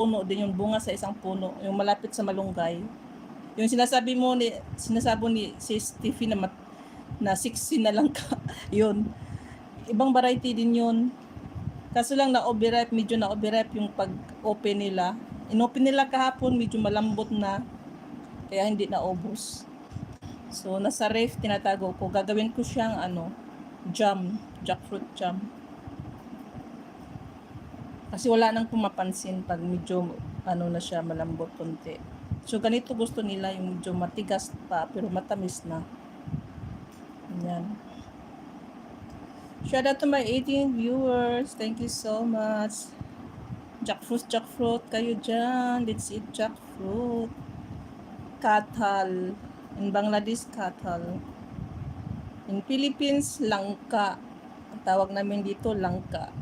puno din yung bunga sa isang puno, yung malapit sa malunggay. Yung sinasabi ni si Steffi na 60 na lang ka, yun. Ibang variety din yun. Kaso lang medyo na-overripe yung pag-open nila. In-open nila kahapon, medyo malambot na, kaya hindi naubos. So, nasa ref, tinatago ko. Gagawin ko siyang jam, jackfruit jam. Kasi wala nang pumapansin pag medyo na siya, malambot konti. So, ganito gusto nila, yung medyo matigas pa, pero matamis na. Yan. Shout out to my 18 viewers. Thank you so much. Jackfruit kayo dyan. Let's eat jackfruit. Kathal. In Bangladesh, kathal. In Philippines, langka. Ang tawag namin dito, langka.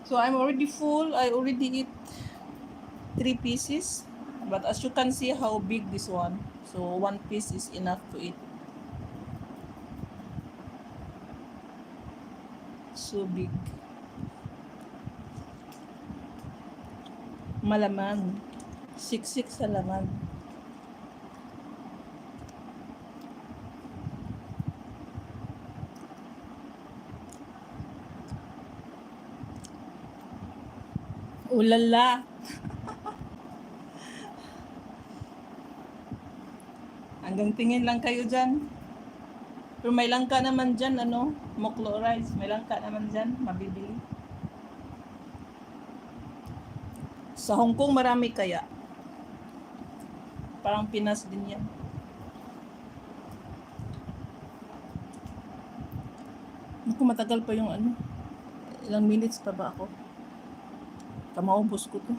So, I'm already full. I already eat 3 pieces. But as you can see how big this one. So, 1 piece is enough to eat. So big. Malaman. Siksik sa laman. Ulala. Hanggang tingin lang kayo dyan. Pero may langka naman dyan, moklo rice. May langka naman dyan, mabibili. Sa Hong Kong marami kaya. Parang Pinas din yan. Naku, matagal pa yung Ilang minutes pa ba ako? Kamaubos ko to.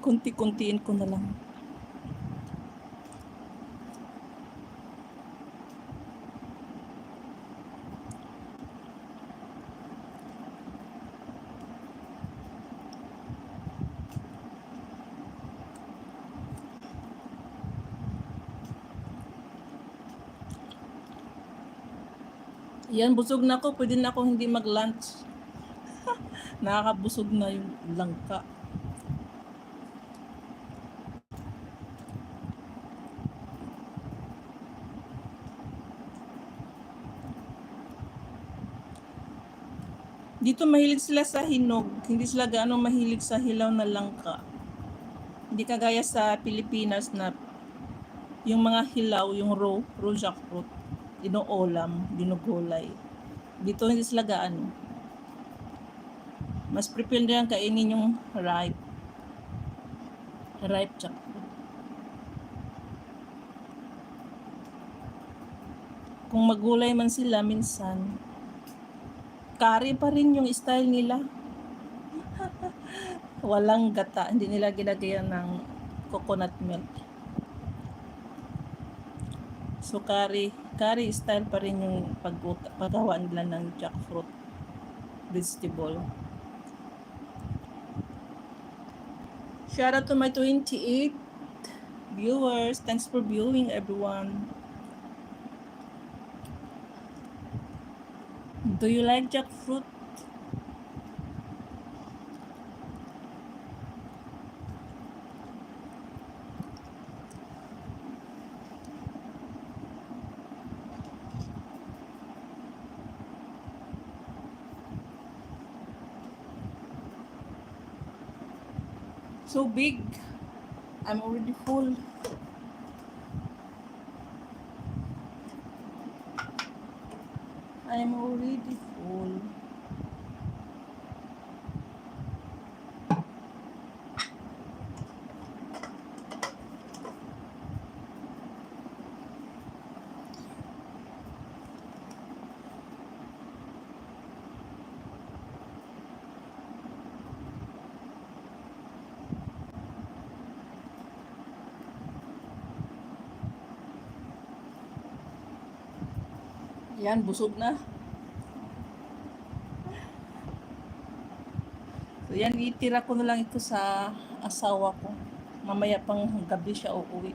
Kunti-kuntiin ko na lang. Yan, busog na ako. Pwede na ako hindi mag-lunch. Nakakabusog na yung langka. Dito mahilig sila sa hinog. Hindi sila gaano mahilig sa hilaw na langka. Hindi kagaya sa Pilipinas na yung mga hilaw, yung raw jackfruit, dinoolam, dinugulay. Dito hindi sila gaano. Mas prepare nilang kainin yung ripe jackfruit. Kung magulay man sila minsan, curry pa rin yung style nila. Walang gata, hindi nila ginagayan ng coconut milk. So curry style pa rin yung paggawa nila ng jackfruit vegetable. Shout out to my 28 viewers. Thanks for viewing, everyone. Do you like jackfruit? So big. I'm already full. I'm already full. Yan, busog na. So yan, itira ko na lang ito sa asawa ko. Mamaya pang gabi siya uuwi.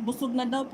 busog na daw.